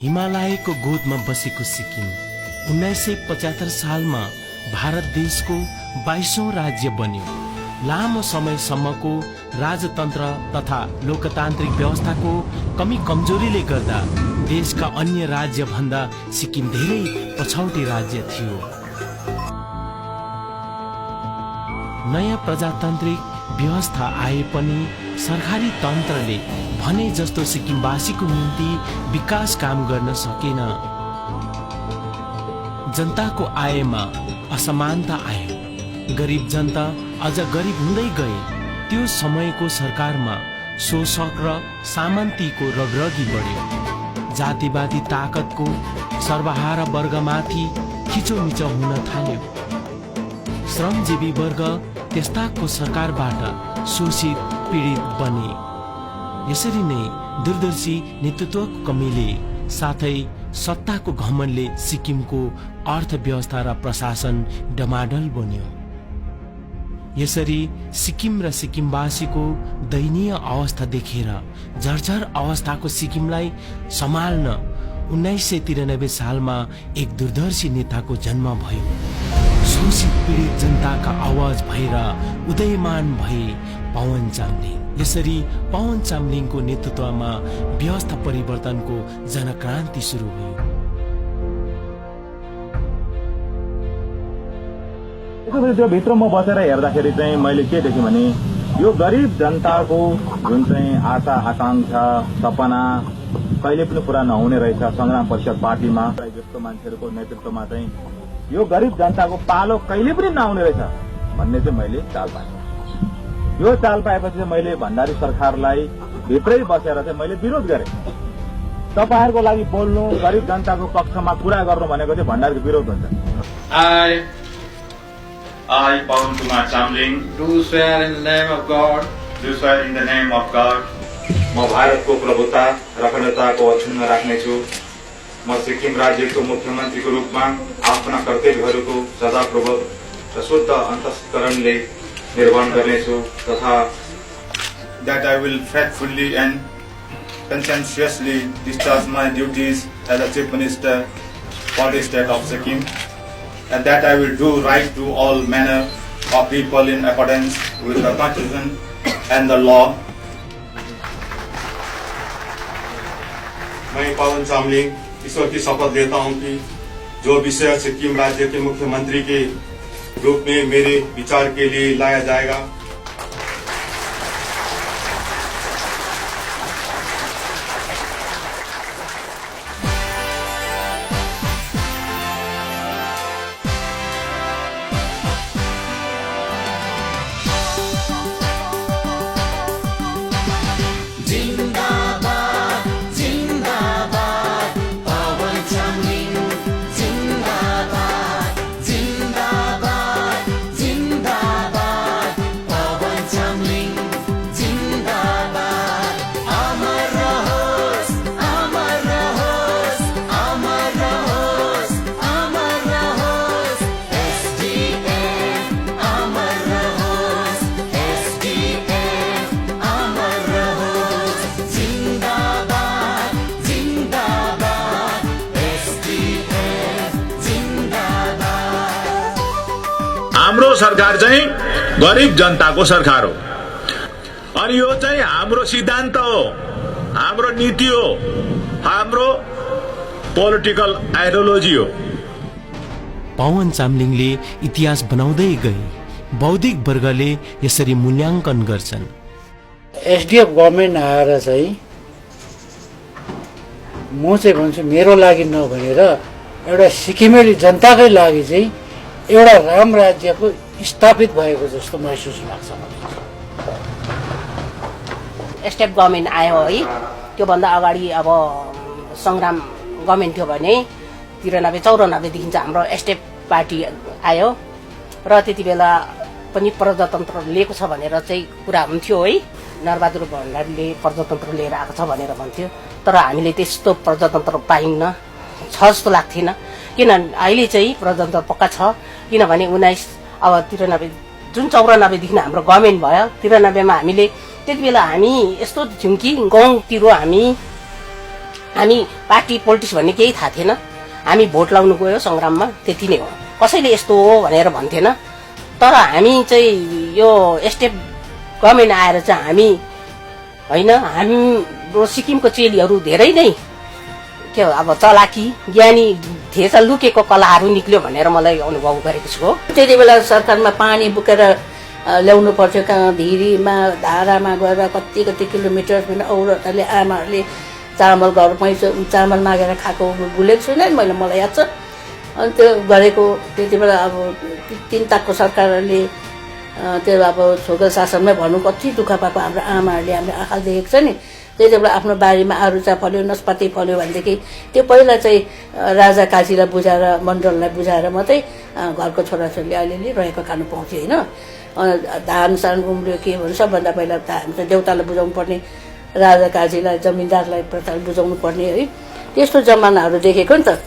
हिमालयको गोदमा बसेको सिक्किम 1975 सालमा भारत देशको 22औं राज्य बन्यो। लामो समयसम्मको राजतन्त्र तथा लोकतान्त्रिक व्यवस्थाको कमी कमजोरीले गर्दा देशका अन्य राज्य भन्दा सिक्किम धेरै पछौटे राज्य थियो। नयाँ प्रजातान्त्रिक व्यवस्था आए पनि सरकारी तन्त्रले भने जस्तो सिक्किमवासीको निम्ति विकास काम गर्न सकेन। जनताको आयमा असमानता आयो। गरिब जनता अझ गरिब हुँदै गए। त्यो समयको सरकारमा शोषक र सामन्तीको रगरगी बढ्यो। जातिवादी ताकतको सर्वहारा वर्गमाथि खिचोमिचो हुन थाल्यो। श्रमजीवी वर्ग त्यस्ताको सरकारबाट शोषित पीडित बने। यसरी नै दूरदर्शी नेतृत्वको कमीले साथै सत्ताको घमण्डले सिक्किमको अर्थव्यवस्था र प्रशासन डमाडल बन्यो। यसरी सिक्किम र सिक्किमवासीको दयनीय अवस्था देखेर झरझर अवस्थाको सिक्किमलाई सम्हाल्न 1993 सालमा एक दूरदर्शी नेताको जन्म भयो। शोषित पीडित जनताका आवाज भएर उदयमान भए पवन चामलिङ। यसरी पवन चामलिङको नेतृत्वमा व्यवस्था परिवर्तनको जनक्रान्ति सुरु भयो। त्यो भित्र म बसेर हेर्दाखेरि चाहिँ मैले के देखेँ भने यो गरिब जनताको जुन चाहिँ आशा आकांक्षा सपना कहिले पनि पूरा नहुने रहेछ। संग्राम परिषद पार्टीमा जस्तो मान्छेहरूको नेतृत्वमा चाहिँ यो गरिब जनताको पालो कहिले पनि नआउने रहेछ भन्ने चाहिँ मैले चाल पाएँ। यो चाल पाएपछि चाहिँ मैले भण्डारी सरकारलाई भित्रै बसेर चाहिँ मैले विरोध गरेँ। तपाईहरुको लागि बोल्नु, गरिब जनताको पक्षमा कुरा गर्नु भनेको चाहिँ भण्डारीको विरोध हुन्छ। I, Pawan Kumar Chamling, do swear in the name of God. Do swear in the name of God. म भारतको प्रभुता र अखण्डताको अक्षुण्ण राख्नेछु। म सिक्किम राज्यको मुख्यमन्त्रीको रूपमा आफ्ना कर्तव्यहरूको सदापूर्वक र शुद्ध अन्तःकरणले निर्वहन गर्नेछु तथा that I will faithfully and conscientiously discharge my duties as a Chief Minister for the state of Sikkim, and that I will do right to all manner of people in accordance with the Constitution and the law. मैं पवन चामलिङ ईश्वर की शपथ लेता हूं कि जो विषय सिक्किम राज्य के मुख्यमंत्री के रूप में मेरे विचार के लिए लाया जाएगा हाम्रो सरकार चाहिँ गरिब जनताको सरकार हो अनि यो चाहिँ हाम्रो सिद्धान्त हो, हाम्रो नीति हो, हाम्रो पोलिटिकल आइडियोलोजी हो। पवन चामलिङले इतिहास बनाउँदै गए। बौद्धिक वर्गले यसरी मूल्याङ्कन गर्छन्। एसडीएफ गभर्नमेन्ट आएर चाहिँ म चाहिँ भन्छु मेरो लागि नभनेर एउटा सिक्किमेली जनताकै लागि चाहिँ एउटा राम राज्यको स्थापित भएको जस्तो महसुस लाग्छ मलाई। एसडीएफ गभर्नमेन्ट आयो है, त्योभन्दा अगाडि अब संग्राम गभर्नमेन्ट थियो भने 93-94 देखि चाहिँ हाम्रो एसडीएफ पार्टी आयो र त्यति बेला पनि प्रजातन्त्र लिएको छ भनेर चाहिँ कुरा हुन्थ्यो है। नरबहादुर भण्डारीले प्रजातन्त्र लिएर आएको छ भनेर भन्थ्यो, तर हामीले त्यस्तो प्रजातन्त्र पाइन्न छ जस्तो लाग्थेन। किन अहिले चाहिँ प्रजातन्त्र पक्का छ, किनभने 93 जुन 94 देखि हाम्रो गभर्नमेन्ट भयो। 93 मा हामीले त्यति बेला हामी यस्तो थियौँ कि गाउँतिर हामी हामी पार्टी पोलिटिक्स भन्ने केही थाहा थिएन। हामी भोट लाउनु गयो सङ्ग्राममा, त्यति नै हो। कसैले यस्तो हो भनेर भन्थेन। तर हामी चाहिँ यो स्टेट गभर्मेन्ट आएर चाहिँ हामी होइन, हाम्रो सिक्किमको चेलीहरू धेरै नै के अब चलाकी ज्ञानी थिएछ, लुकेको कलाहरू निक्ल्यो भनेर मलाई अनुभव गरेको छु। त्यति बेला सरकारमा पानी बोकेर ल्याउनु पर्थ्यो, कहाँ धिरीमा धारामा गएर कति किलोमिटर औरतहरूले आमाहरूले चामल घर चामल मागेर खाएको भुलेको छुइनँ मैले, मलाई याद छ। अनि त्यो गरेको त्यति बेला अब 3 ताकको सरकारले त्यो अब छोगल शासनमै भनौँ कति दुःख पाएको हाम्रो आमाहरूले, हाम्रो आँखा देखेको छ नि। त्यति बेला आफ्नो बारीमा आरुचा फल्यो, नस्पाती फल्यो भनेदेखि त्यो पहिला चाहिँ राजा काजीलाई बुझाएर मण्डललाई बुझाएर मात्रै घरको छोराछोरीले अलिअलि रहेको खानु पाउँथ्यो होइन। धान सान उम्रियो के भन्नु, सबभन्दा पहिला हामी त देउतालाई बुझाउनु पर्ने, राजा काजीलाई जमिनदारलाई प्रथम बुझाउनु पर्ने है। त्यस्तो जमानाहरू देखेको नि त।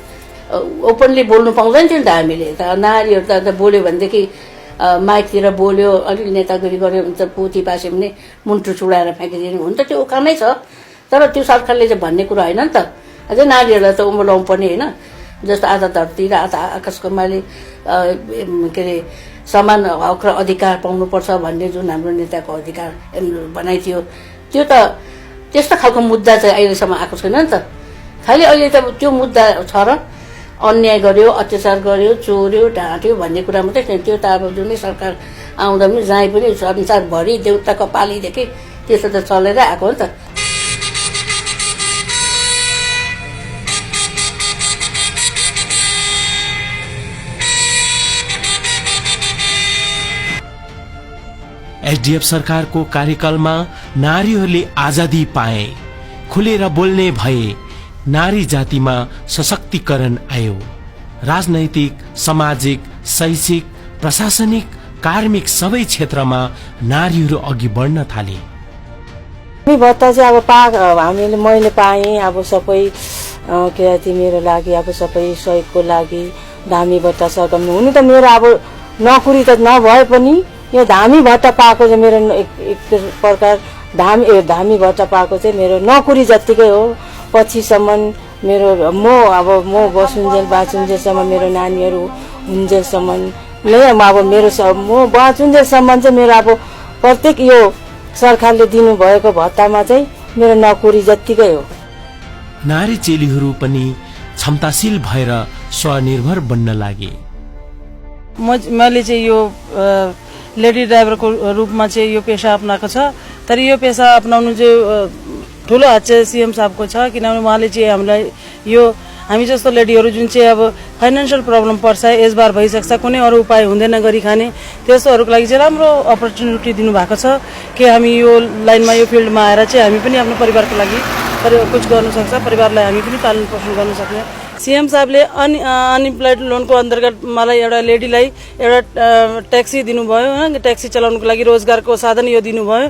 ओपनली बोल्नु पाउँदैन थियो नि त हामीले त। नारीहरू त बोल्यो भनेदेखि माइकतिर बोल्यो, अलिक नेतागिरी गऱ्यो भने त पोथी पास्यो भने मुन्टु चुडाएर फ्याँकिदिनु हुन्छ, त्यो उखानै छ। तर त्यो सरकारले चाहिँ भन्ने कुरा होइन नि त। अझै नारीहरूलाई त उम्लाउनु पर्ने होइन। जस्तो आधा धरती र आधा आकाशको मालिक के अरे समान हक र अधिकार पाउनुपर्छ भन्ने जुन हाम्रो नेताको अधिकार भनाइ थियो, त्यो त त्यस्तो खालको मुद्दा चाहिँ अहिलेसम्म आएको छैन नि त। खालि अहिले त त्यो मुद्दा छ र अन्याय गर्यो, अत्याचार गर्यो, चोर्यो, ढाँट्यो भन्ने कुरा मात्रै थियो। त्यो त अब जुनै सरकार आउँदा पनि जहीँ पनि संसारभरि देउताको पालीदेखि त्यसो त चलेर आएको हो नि त। एसडीएफ सरकारको कार्यकालमा नारीहरूले आजादी पाए, खुलेर बोल्ने भए, नारी जातिमा सशक्तिकरण आयो। राजनैतिक, सामाजिक, शैक्षिक, प्रशासनिक, कार्मिक सबै क्षेत्रमा नारीहरू अघि बढ्न थाले। भत्ता चाहिँ अब हामीले मैले पाएँ, अब सबै के अरे मेरो लागि अब सबै सहयोगको लागि धामी भत्ता सरकार हुनु त मेरो अब नोकरी त नभए पनि यो धामी भत्ता पाएको चाहिँ मेरो एक प्रकार धामी भत्ता पाएको चाहिँ मेरो नोकरी जत्तिकै हो। पछिसम्म मेरो म बसुन्जेल बाँचुन्जेलसम्म मेरो नानीहरू हुन्जेलसम्म नै अब मेरो म बाँचुन्जेलसम्म चाहिँ मेरो अब प्रत्येक यो सरकारले दिनुभएको भत्तामा चाहिँ मेरो नोकरी जत्तिकै हो। नारी चेलीहरू पनि क्षमताशील भएर स्वनिर्भर बन्न लागे। मैले चाहिँ यो लेडी ड्राइभरको रूपमा चाहिँ यो पेसा अपनाएको छ। तर यो पेसा अपनाउनु चाहिँ ठुलो हात चाहिँ सीएम साहबको छ, किनभने उहाँले चाहिँ हामीलाई यो हामी जस्तो लेडीहरू जुन चाहिँ अब फाइनेन्सियल प्रब्लम पर्छ, एज बार भइसक्छ, कुनै अरू उपाय हुँदैन गरी खाने, त्यस्तोहरूको लागि चाहिँ राम्रो अपर्च्युनिटी दिनुभएको छ कि हामी यो लाइनमा यो फिल्डमा आएर चाहिँ हामी पनि आफ्नो परिवारको लागि कुछ गर्नु सक्छ, परिवारलाई हामी पनि पालन पोषण गर्नु सक्ने। सीएम साहबले अनइम्प्लोइड लोनको अन्तर्गत मलाई एउटा लेडीलाई एउटा ट्याक्सी दिनुभयो होइन, ट्याक्सी चलाउनुको लागि रोजगारको साधन यो दिनुभयो।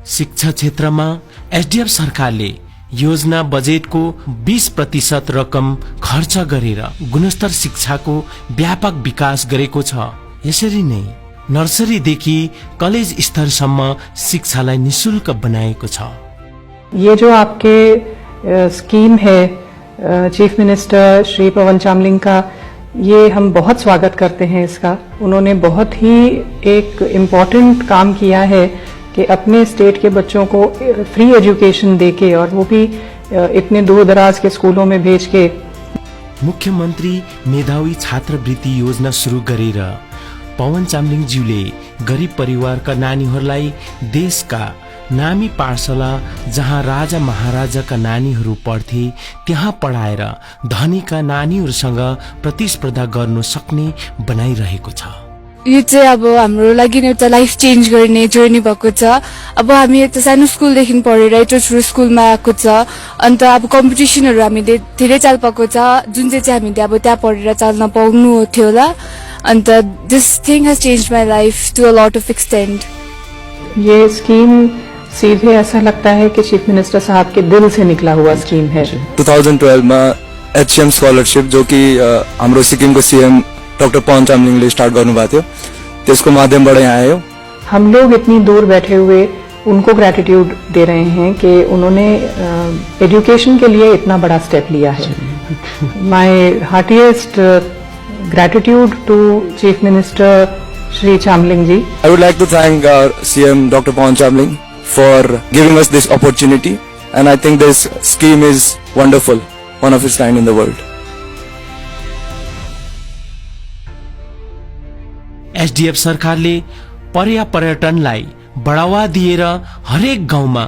शिक्षा क्षेत्रमा एसडीएफ सरकारले योजना बजेटको 20% रकम खर्च गरेर गुणस्तर शिक्षाको व्यापक विकास गरेको छ। यसरी नै नर्सरीदेखि कलेज स्तरसम्म शिक्षालाई निशुल्क बनाएको छ। ये जो आपके स्कीम है चीफ मिनिस्टर श्री पवन चामलिंग का, ये हम बहुत स्वागत करते हैं इसका। उन्होंने बहुत ही एक इम्पोर्टेंट काम किया है कि अपने स्टेट के बच्चों को फ्री एजुकेशन देके, और वो भी इतने दूर दराज के स्कूलों में भेज के। मुख्यमंत्री मेधावी छात्रवृत्ति योजना शुरू गरेर पवन चामलिङज्यूले गरीब परिवारका नानीहरूलाई देशका नामी पाठशाला जहाँ राजा महाराजाका नानीहरू पढ्थे त्यहाँ पढाएर धनीका नानीहरूसँग प्रतिस्पर्धा गर्न सक्ने बनाइरहेको छ। यो चाहिँ अब हाम्रो लागि एउटा लाइफ चेन्ज गर्ने जर्नी भएको छ। अब हामी यता सानो स्कुलदेखि पढेर यत्रो ठुलो स्कुलमा आएको छ। अन्त अब कम्पिटिसनहरू हामीले धेरै चाल पाएको छ, जुन चाहिँ हामीले अब त्यहाँ पढेर चाल्न पाउनु थियो होला। And this thing has change my life to a lot of extent. ये स्कीम सीधे ऐसा लगता है कि चीफ मिनिस्टर साहब के दिल से निकला हुआ स्कीम है। 2012 में HCM स्कॉलरशिप जो कि हाम्रो सिक्किमको सीएम डाक्टर पवन चामलिङले स्टार्ट गर्नुभएको थियो, त्यसको माध्यमबाट यहाँ आयो। हम लोग इतनी दूर बैठे हुए उनको ग्रैटिट्यूड दे रहे हैं कि उन्होंने एजुकेशन के लिए इतना बड़ा स्टेप लिया है। My heartiest gratitude to chief minister Shri Chamling ji. I would like to thank CM Dr. Pawan Chamling for giving us this opportunity, and I think this scheme is wonderful, one of its kind in the world. SDF सरकारले पर्यटनलाई बढावा दिएर हरेक गाउँमा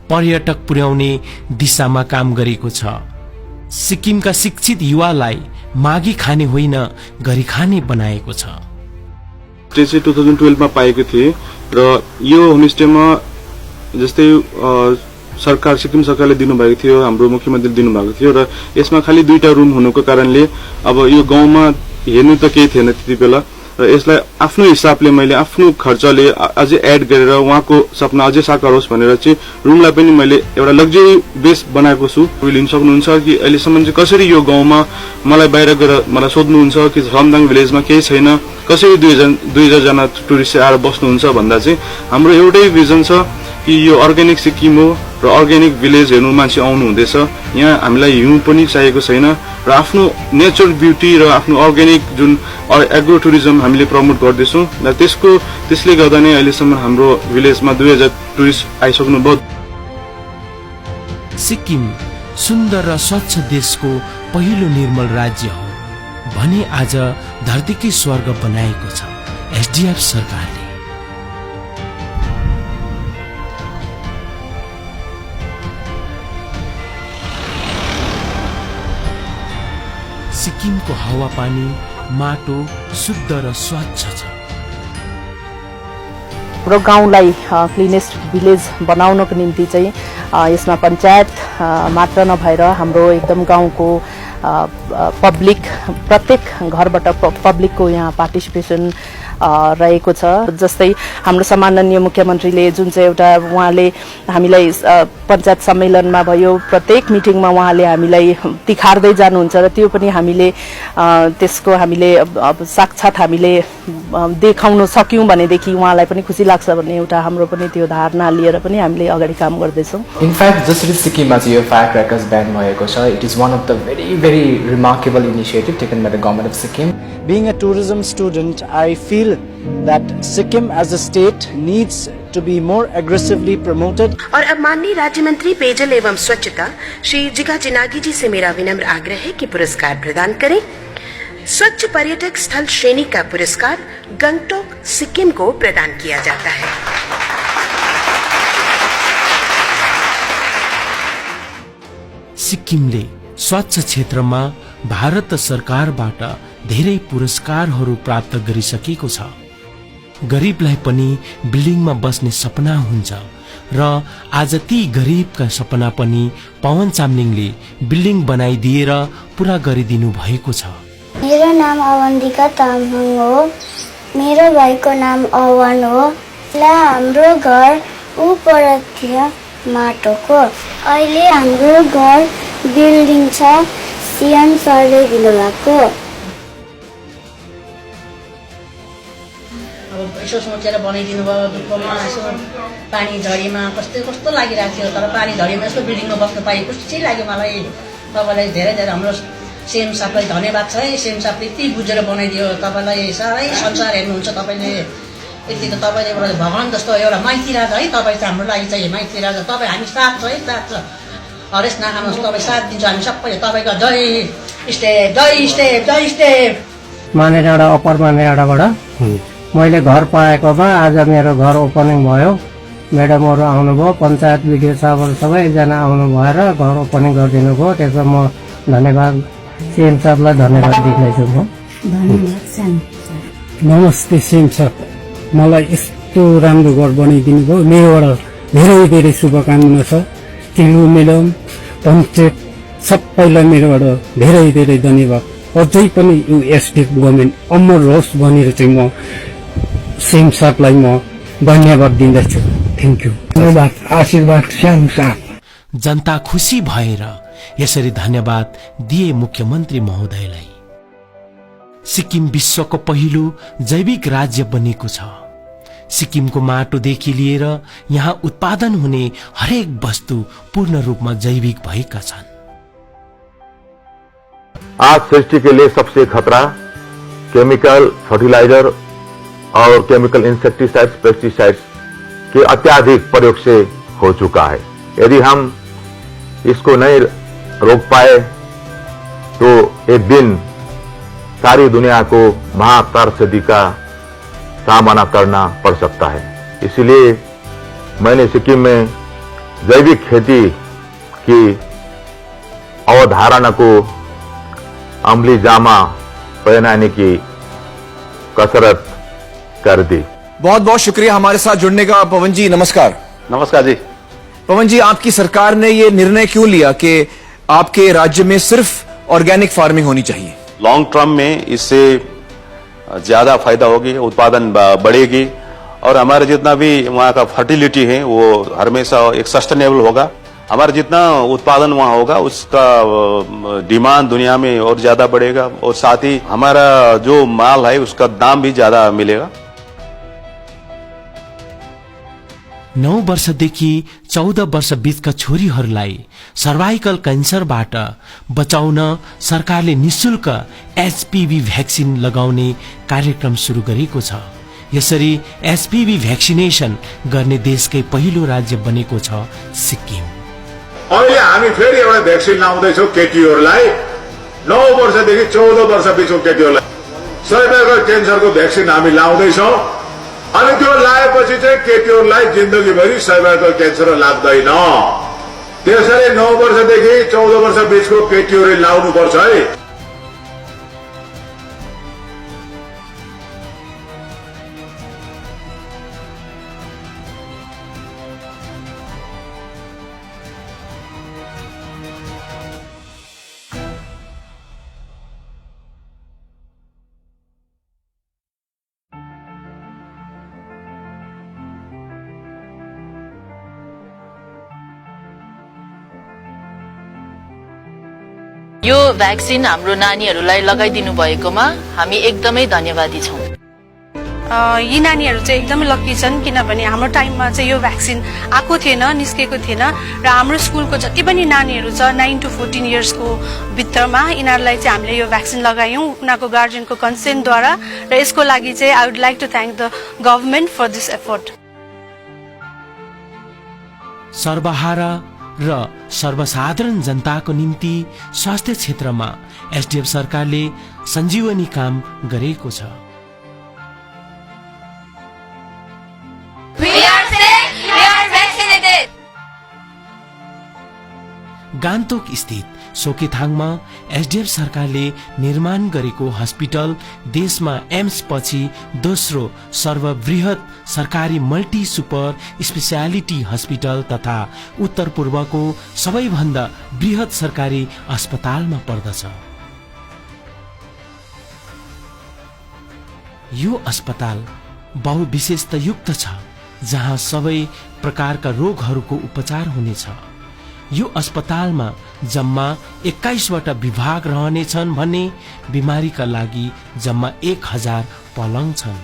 पर्यटक पुर्याउने दिशामा काम गरेको छ। सिक्किमका शिक्षित युवालाई मागी खाने होइन गरी खाने बनाएको छ। चाहिँ 2012 मा पाएको थिए र यो होमस्टेमा जस्तै सरकार सिक्किम सरकारले दिनुभएको थियो, हाम्रो मुख्यमन्त्रीले दिनुभएको थियो र यसमा खाली 2टा रुम हुनुको कारणले अब यो गाउँमा हेर्नु त केही थिएन त्यति बेला र यसलाई आफ्नो हिसाबले मैले आफ्नो खर्चले अझै एड गरेर उहाँको सपना अझै साकार होस् भनेर चाहिँ रुमलाई पनि मैले एउटा लग्जरी बेस बनाएको छु। लिन सक्नुहुन्छ कि अहिलेसम्म चाहिँ कसरी यो गाउँमा मलाई बाहिर गएर मलाई सोध्नुहुन्छ कि समदाङ भिलेजमा केही छैन, कसरी 2000 जना टुरिस्ट आएर बस्नुहुन्छ भन्दा चाहिँ हाम्रो एउटै भिजन छ कि यो अर्ग्यानिक सिक्किम हो र अर्ग्यानिक भिलेज हेर्नु मान्छे आउनु हुँदैछ। यहाँ हामीलाई हिउँ पनि चाहिएको छैन र आफ्नो नेचर ब्युटी र आफ्नो अर्ग्यानिक जुन एग्रो टुरिज्म हामीले प्रमोट गर्दैछौँ र त्यसले गर्दा नै अहिलेसम्म हाम्रो भिलेजमा 2000 टुरिस्ट आइसक्नुभयो। सिक्किम सुन्दर र स्वच्छ देशको पहिलो निर्मल राज्य हो भने आज धरतीकै स्वर्ग बनाएको छ एसडीएफ सरकारले। सिक्किमको हावापानी माटो शुद्ध र स्वच्छ छ। पुरो गाउँलाई क्लिनेस्ट भिलेज बनाउनको निम्ति चाहिँ यसमा पञ्चायत मात्र नभएर हाम्रो एकदम गाउँको पब्लिक प्रत्येक घरबाट पब्लिकको यहाँ पार्टिसिपेसन रहेको छ। जस्तै हाम्रो सम्माननीय मुख्यमन्त्रीले जुन चाहिँ एउटा उहाँले हामीलाई पञ्चायत सम्मेलनमा भयो प्रत्येक मिटिङमा उहाँले हामीलाई तिखार्दै जानुहुन्छ र त्यो पनि हामीले त्यसको हामीले अब साक्षात हामीले देखाउन सक्यौं भनेदेखि उहाँलाई पनि खुसी लाग्छ भन्ने एउटा हाम्रो पनि त्यो धारणा लिएर पनि हामीले अगाडि काम गर्दैछौँ। इनफ्याक्ट जसरी सिक्किममा चाहिँ यो फायर क्र्याकर्स ब्यान भएको छ, it is one of the very remarkable initiative taken by the government of Sikkim. Being a tourism student, I feel that Sikkim as a state needs to be more aggressively promoted. और अब माननीय राज्य मंत्री पेयजल एवं स्वच्छता श्री जिगा चिनागी जी से मेरा विनम्र आग्रह है कि पुरस्कार प्रदान करें। स्वच्छ पर्यटक स्थल श्रेणी का पुरस्कार गंगटोक सिक्किम को प्रदान किया जाता है। सिक्किमले स्वच्छ क्षेत्रमा भारत सरकारबाट धेरै पुरस्कारहरू प्राप्त गरिसकेको छ। गरिबलाई पनि बिल्डिङमा बस्ने सपना हुन्छ र आज ती गरिबका सपना पनि पवन चामलिङले बिल्डिङ बनाइदिएर पूरा गरिदिनु भएको छ। मेरो नाम अवन्तिका तामाङ हो। मेरो भाइको नाम अवन हो। हाम्रो घर उपर थियो माटोको, अहिले हाम्रो घर बिल्डिङ छ, सीएम सरले दिनुभएको। अब यसो सोचेर बनाइदिनु भयो, दुःखमा यसो पानी झरीमा कस्तो लागिरहेको थियो, तर पानी झरीमा यसो बिल्डिङमा बस्नु पाए खुसी लाग्यो मलाई। तपाईँलाई धेरै धेरै हाम्रो सीएम साहबलाई धन्यवाद छ है। सीएम साहबले यति बुझेर बनाइदियो, तपाईँलाई सारै संसार हेर्नुहुन्छ तपाईँले। यति त तपाईँले एउटा भगवान जस्तो एउटा माइती राजा है, तपाईँ चाहिँ हाम्रो लागि चाहिँ माइती राजा। तपाईँ हामी साथ छ है, साथ छ। हरेस नाम तपाईँ साथ दिन्छ हामी सबैले। तपाईँको जय स्टेप, जय स्टेप, जय स्टेप। मानेडाँडा अप्पर मानेडाँडाबाट मैले घर पाएकोमा आज मेरो घर ओपनिङ भयो। म्याडमहरू आउनुभयो, पञ्चायत विडिओ साहबहरू सबैजना आउनु भएर घर ओपनिङ गरिदिनु भयो। त्यसमा म धन्यवाद सीएम साहबलाई धन्यवाद दिँदैछु। म नमस्ते सीएम साहब, मलाई यस्तो राम्रो घर बनाइदिनु भयो। मेरोबाट धेरै धेरै शुभकामना छ। तिलु मिलम पञ्चायत सबैलाई मेरोबाट धेरै धेरै धन्यवाद। अझै पनि यो एसडीएफ गभर्मेन्ट अमर होस् भनेर चाहिँ म सीएम साहबलाई म धन्यवाद दिँदछु। Thank you. धन्यवाद, आशीर्वाद सीएम साहब। जनता खुसी भएर यसरी धन्यवाद दिए मुख्यमन्त्री महोदयलाई। सिक्किम विश्वको पहिलो जैविक राज्य बनेको छ। सिक्किमको माटोदेखि लिएर यहाँ उत्पादन हुने हरेक वस्तु पूर्ण रूपमा जैविक भएका छन्। आज सृष्टि के लिए सबसे खतरा केमिकल फर्टिलाइजर और केमिकल इंसेक्टिसाइड्स, पेस्टिसाइड्स के अत्याधिक प्रयोग से हो चुका है। यदि हम इसको नहीं रोक पाए तो एक दिन सारी दुनिया को महात्रासदी का सामना करना पड़ सकता है। इसलिए मैंने सिक्किम में जैविक खेती की अवधारणा को अमली जामा पहनाने की कसरत कर दी। बहुत बहुत शुक्रिया हमारे साथ जुड़ने का। पवन जी नमस्कार। नमस्कार जी। पवन जी, आपकी सरकार ने ये निर्णय क्यों लिया कि आपके राज्य में सिर्फ ऑर्गेनिक फार्मिंग होनी चाहिए? लॉन्ग टर्म में इससे ज्यादा फायदा होगी, उत्पादन बढ़ेगी और हमारा जितना भी वहाँ का फर्टिलिटी है वो हमेशा एक सस्टेनेबल होगा। हमारा जितना उत्पादन वहाँ होगा उसका डिमांड दुनिया में और ज्यादा बढ़ेगा और साथ ही हमारा जो माल है उसका दाम भी ज्यादा मिलेगा। 9 वर्षदेखि 14 वर्ष बीचका छोरीहरूलाई सर्वाइकल क्यान्सरबाट बचाउन सरकारले निशुल्क एचपीभी भ्याक्सिन लगाउने कार्यक्रम सुरु गरेको छ। यसरी एचपीभी भ्याक्सिनेसन गर्ने देशकै पहिलो राज्य बनेको छ सिक्किम। अहिले हामी फेरि एउटा भ्याक्सिन लाउँदैछौँ केटीहरूलाई। 9 वर्षदेखि 14 वर्ष बिचको केटीहरूलाई सर्वाइकल क्यान्सरको भ्याक्सिन हामी लाउँदैछौँ अनि त्यो लाएपछि चाहिँ केटीहरूलाई जिन्दगीभरि सर्वाइकल क्यान्सर लाग्दैन। त्यसैले 9 वर्षदेखि 14 वर्ष बिचको केटीहरूले लाउनुपर्छ है। यो भ्याक्सिन हाम्रो नानीहरूलाई लगाइदिनु भएकोमा हामी एकदमै धन्यवादी छौं। यी नानीहरू चाहिँ एकदमै लकी छन् किनभने हाम्रो टाइममा चाहिँ यो भ्याक्सिन आएको थिएन, निस्केको थिएन र हाम्रो स्कुलको जति पनि नानीहरू छ 9 to 14 इयर्सको भित्रमा यिनीहरूलाई चाहिँ हामीले यो भ्याक्सिन लगायौं उनीहरूको गार्जियनको कन्सेन्टद्वारा र यसको लागि चाहिँ I would like to thank the government for this effort. सर्वहारा र सर्वसाधारण जनताको निम्ति स्वास्थ्य क्षेत्रमा एसडीएफ सरकारले सञ्जीवनी काम गरेको छ। गान्तोक स्थित सोकेथाङमा एसडीएफ सरकारले निर्माण गरेको हस्पिटल देशमा एम्स पछि दोस्रो सर्ववृहत सरकारी मल्टी सुपर स्पेशलिटी हस्पिटल तथा उत्तर पूर्वको सबैभन्दा बृहत सरकारी अस्पतालमा पर्दछ। यो अस्पताल बहुविशेषतायुक्त छ जहाँ सबै प्रकारका रोगहरूको उपचार हुनेछ। यो अस्पतालमा जम्मा 21 वटा विभाग रहनेछन् भने बिमारीका लागि जम्मा 1000 पलङ छन्।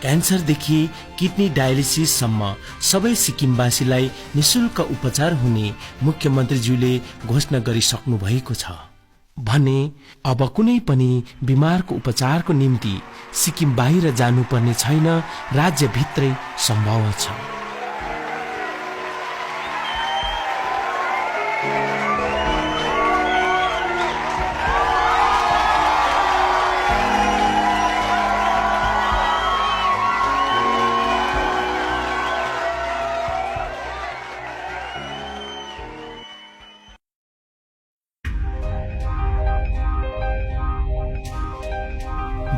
क्यान्सरदेखि किडनी डायलिसिससम्म सबै सिक्किमवासीलाई निशुल्क उपचार हुने मुख्यमन्त्रीज्यूले घोषणा गरिसक्नु भएको छ भने अब कुनै पनि बिमारको उपचारको निम्ति सिक्किम बाहिर जानुपर्ने छैन, राज्यभित्रै सम्भव छ।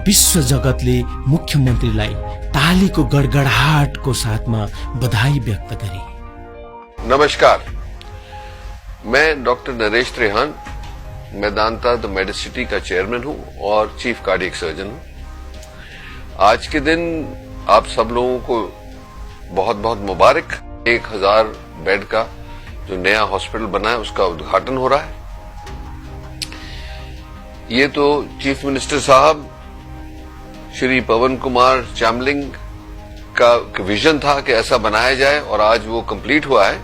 विश्व जगतले मुख्यमन्त्रीलाई तालीको गडगडाहटको साथमा बधाई व्यक्त गरे। नमस्कार, मैं doctor Naresh Trehan Medanta the Medicity का चेयरमैन हूं और चीफ कार्डियक सर्जन हूं। आज के दिन आप सब लोगों को बहुत बहुत मुबारक। 1000 बेड का जो नया हॉस्पिटल बना है उसका उद्घाटन हो रहा है। ये तो चीफ मिनिस्टर साहब श्री पवन कुमार चामलिंग का विजन था कि ऐसा बनाया जाए और आज वो कंप्लीट हुआ है,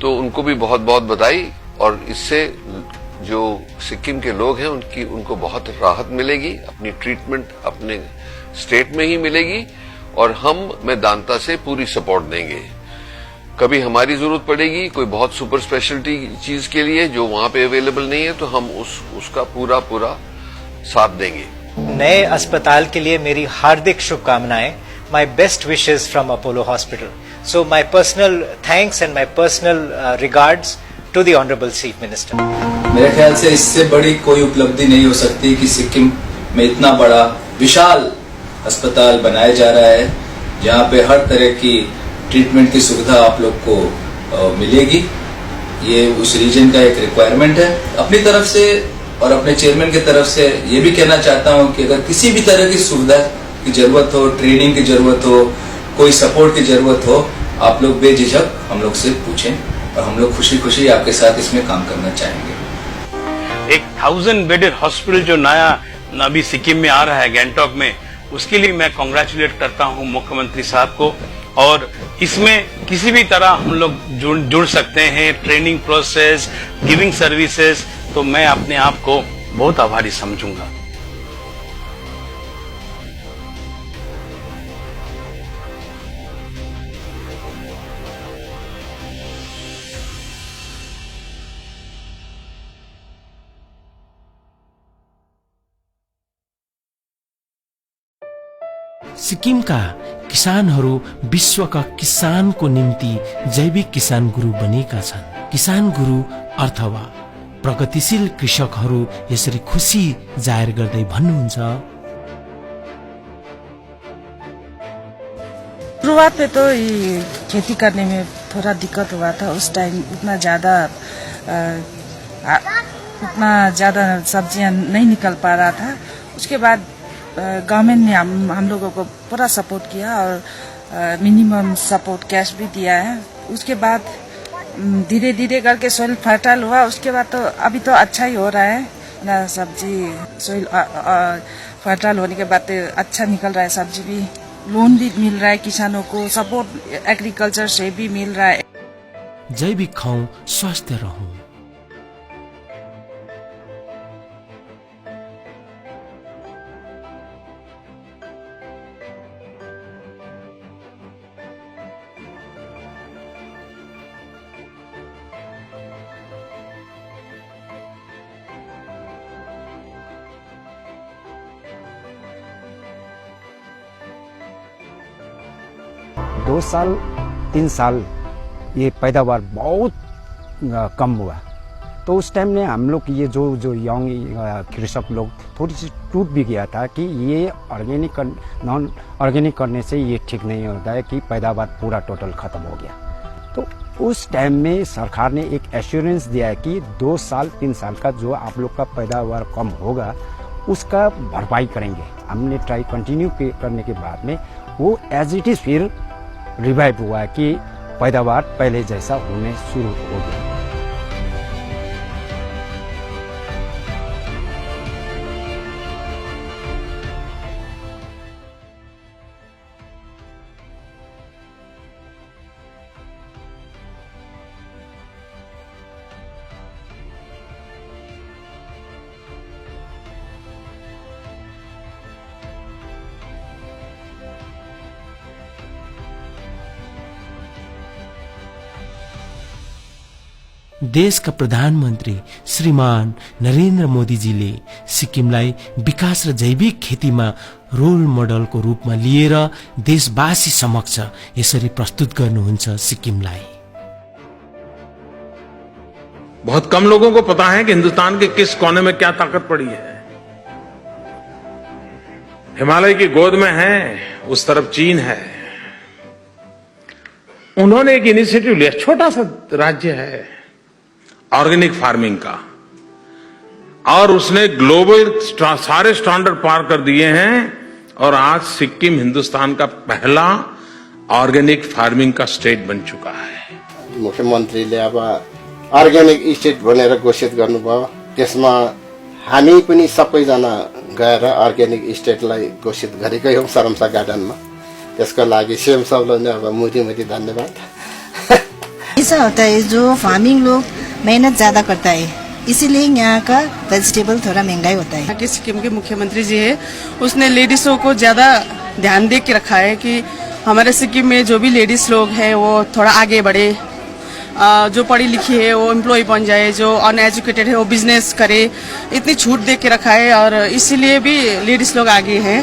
तो उनको भी बहुत बहुत बधाई। और इससे जो सिक्किम के लोग हैं उनको बहुत राहत मिलेगी, अपनी ट्रीटमेंट अपने स्टेट में ही मिलेगी और हम मेदांता से पूरी सपोर्ट देंगे। कभी हमारी जरूरत पड़ेगी कोई बहुत सुपर स्पेशलिटी चीज के लिए जो वहां पे अवेलेबल नहीं है, तो हम उसका पूरा साथ देंगे। नए अस्पताल के लिए मेरी हार्दिक शुभकामनाएं। My best wishes from Apollo hospital. So my personal thanks and my personal regards to the honourable chief minister. मेरे ख्याल से इससे बड़ी कोई उपलब्धि नहीं हो सकती कि सिक्किम में इतना बड़ा विशाल अस्पताल बनाया जा रहा है, जहां पे हर तरह की ट्रीटमेंट की सुविधा आप लोग को मिलेगी। ये उस रीजन का एक रिक्वायरमेंट है। अपनी तरफ से और अपने चेयरमैन की तरफ से ये भी कहना चाहता हूं कि अगर किसी भी तरह की सुविधा की जरूरत हो, ट्रेनिंग की जरूरत हो, कोई सपोर्ट की जरूरत हो, आप लोग बेझिझक हम लोग से पूछें और हम लोग खुशी खुशी आपके साथ इसमें काम करना चाहेंगे। एक 1000 बेडेड हॉस्पिटल जो नया अभी सिक्किम में आ रहा है गैंगटॉक में, उसके लिए मैं कांग्रेचुलेट करता हूं मुख्यमंत्री साहब को। और इसमें किसी भी तरह हम लोग जुड़ सकते हैं, ट्रेनिंग प्रोसेस, गिविंग सर्विसेज, तो मैं अपने आप को बहुत आभारी समझूंगा। सिक्किमका किसानहरू विश्वका किसानको निम्ति जैविक किसान गुरु बनेका छन्। किसान गुरु अथवा प्रगतिशील कृषकहरू यसरी खुशी जाहेर गर्दै भन्नुहुन्छ, शुरुआत में तो खेती करने में थोड़ा दिक्कत हुआ था। उस टाइम उतना ज्यादा सब्जियां नहीं निकल पा रहा था। उसके बाद गवर्नमेंट ने हम लोगों को पूरा सपोर्ट किया और मिनिमम सपोर्ट कैश भी दिया है। उसके बाद धीरे धीरे करके सॉइल फर्टाइल हुआ। उसके बाद तो अभी तो अच्छा ही हो रहा है ना, सब्जी सॉइल फर्टाइल होने के बाद अच्छा निकल रहा है। सब्जी भी, लोन भी मिल रहा है किसानों को, सपोर्ट एग्रीकल्चर से भी मिल रहा है। जैविक खाऊं, स्वस्थ रहूं। दो साल 3 साल ये पैदावार बहुत कम हुआ, तो उस टाइम में हम लोग ये जो यंग कृषक लोग थोड़ी सी टूट भी गया था कि ये ऑर्गेनिक नॉन ऑर्गेनिक करने से ये ठीक नहीं होता है कि पैदावार पूरा टोटल खत्म हो गया। तो उस टाइम में सरकार ने एक एश्योरेंस दिया है कि 2 साल 3 साल का जो आप लोग का पैदावार कम होगा उसका भरपाई करेंगे। हमने ट्राई कंटिन्यू करने के बाद में वो एज इट इज फिर रिवाइव हुआ है कि पैदावार पहले जैसा होने शुरू हो गया। देशका प्रधानमन्त्री श्रीमान नरेन्द्र मोदीजीले सिक्किमलाई विकास र जैविक खेतीमा रोल मोडलको रूपमा लिएर देशवासी समक्ष यसरी प्रस्तुत गर्नुहुन्छ सिक्किमलाई। बहुत कम लोगों को पता है कि हिंदुस्तान के किस कोने में क्या ताकत पड़ी है। हिमालय की गोद में है, उस तरफ चीन है। उन्होंने एक इनिशिएटिव लिया, छोटा सा राज्य है ऑर्गेनिक फार्मिंग का, और उसने ग्लोबल सारे स्टैंडर्ड पार कर दिए हैं और आज सिक्किम हिंदुस्तान का पहला ऑर्गेनिक फार्मिंग का स्टेट बन चुका है। मुख्यमन्त्रीले अब अर्ग्यानिक स्टेट भनेर घोषित गर्नुभयो, त्यसमा हामी पनि सबैजना गएर अर्ग्यानिक स्टेटलाई घोषित गरेकै हौं सरमसा गार्डनमा। त्यसको लागि सीएम साहबलाई नै अब मुरी धन्यवाद। ऐसा होता है जो फार्मिंग लोग मेहनत ज्यादा करता है, इसीलिए यहाँ का वेजिटेबल थोड़ा महंगाई होता है। कि सिक्किम के मुख्यमंत्री जी है, उसने लेडीजों को ज्यादा ध्यान दे के रखा है कि हमारे सिक्किम में जो भी लेडीज लोग हैं वो थोड़ा आगे बढ़े, जो पढ़ी लिखी है वो एम्प्लॉय बन जाए, जो अनएजुकेटेड है वो बिजनेस करे, इतनी छूट दे के रखा है और इसीलिए भी लेडीज लोग आगे हैं।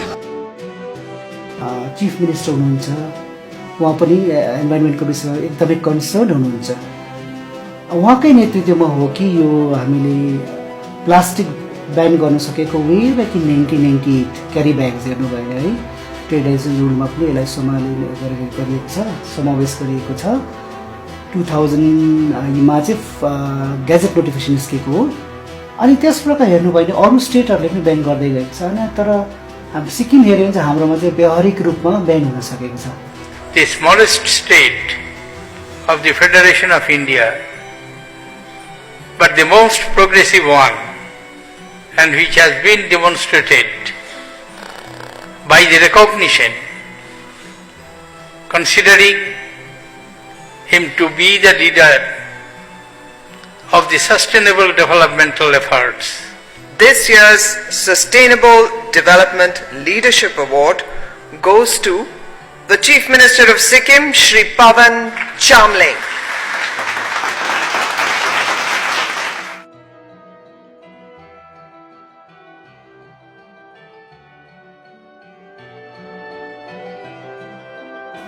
चीफ मिनिस्टर हुनुहुन्छ, उहाँ पनि इन्भाइरोमेन्टको विषयमा एकदमै कन्सर्न हुनुहुन्छ। उहाँकै नेतृत्वमा हो कि यो हामीले प्लास्टिक ब्यान गर्न सकेको way back in 1998 carry bags हेर्नुभयो है, ट्रेड एजेन्ट रुलमा पनि यसलाई समावेश गरिएको छ। 2000 मा चाहिँ ग्याजेट नोटिफिकेसन निस्केको हो। अनि त्यस प्रकार हेर्नुभयो भने अरू स्टेटहरूले पनि ब्यान गर्दै गएको छ होइन, तर हामी सिक्किम हेऱ्यो भने चाहिँ हाम्रोमा चाहिँ व्यावहारिक रूपमा ब्यान हुन सकेको छ। The smallest state of the Federation of India, but the most progressive one, and which has been demonstrated by the recognition, considering him to be the leader of the sustainable developmental efforts. This year's Sustainable Development Leadership Award goes to the Chief Minister of Sikkim, Shri Pawan Chamling.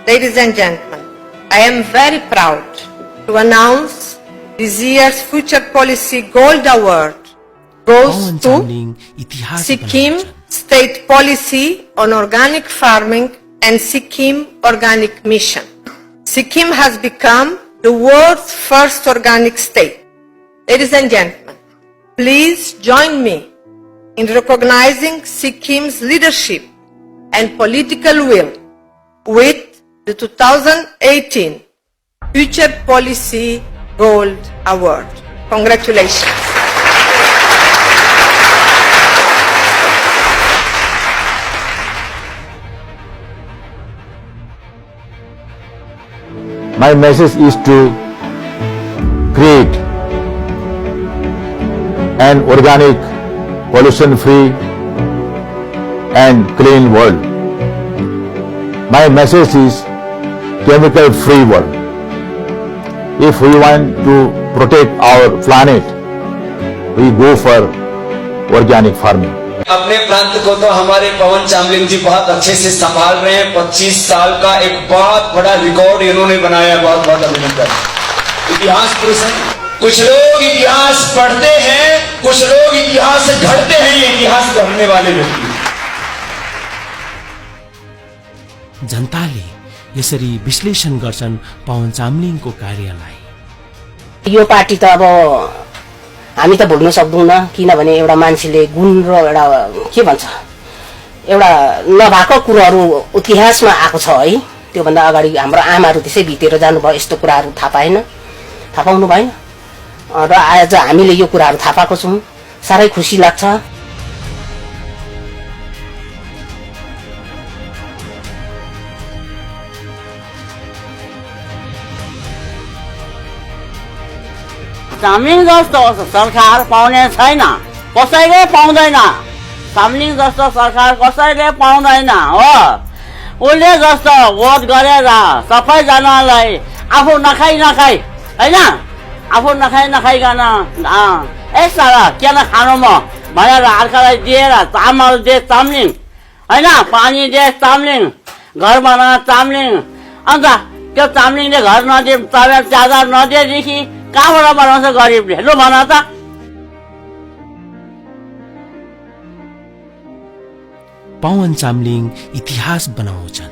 Ladies and gentlemen, I am very proud to announce this year's Future Policy Gold Award goes to Sikkim State Policy on Organic Farming and Sikkim Organic Mission. Sikkim has become the world's first organic state. Ladies and gentlemen, please join me in recognizing Sikkim's leadership and political will with the 2018 Future Policy Gold Award. Congratulations. My message is to create an organic, pollution-free and clean world. My message is chemical-free world. If we want to protect our planet, we go for organic farming. अपने प्रांत को तो हमारे पवन चामलिंग जी बहुत अच्छे से संभाल रहे हैं। 25 साल का एक बहुत बड़ा रिकॉर्ड इन्होंने बनाया, बहुत बहुत अभिनंदन। इतिहास पुरुष हैं। कुछ लोग इतिहास पढ़ते हैं, कुछ लोग इतिहास घड़ते हैं, ये इतिहास गढ़ने वाले व्यक्ति। जनताले यसरी विश्लेषण गर्छन् पवन चामलिङको कार्यलाई। यो पार्टी त अब हामी त भुल्न सक्दैनौँ, किनभने एउटा मान्छेले गुण र एउटा के भन्छ एउटा नभएको कुराहरू इतिहासमा आएको छ है। त्योभन्दा अगाडि हाम्रो आमाहरू त्यसै भितेर जानुभयो, यस्तो कुराहरू थाहा पाउनु भएन र आज हामीले यो कुराहरू थाहा पाएको छौँ, साह्रै खुसी लाग्छ। चामलिङ जस्तो सरकार पाउने छैन, कसैले पाउँदैन। चामलिङ जस्तो सरकार कसैले पाउँदैन हो। उसले जस्तो भोट गरेर सबैजनालाई आफू नखाइ होइन, आफू नखाइकन यसो किन खानु म भनेर अर्कालाई दिएर चामल दे चामलिङ होइन, पानी दे चामलिङ, घर बना चामलिङ। अन्त त्यो चामलिङले घर नदिए, चादर नदिएदेखि कहाँबाट बनाउँछ गरिबले? लु भन त। पवन चामलिङ इतिहास बनाउँछन्।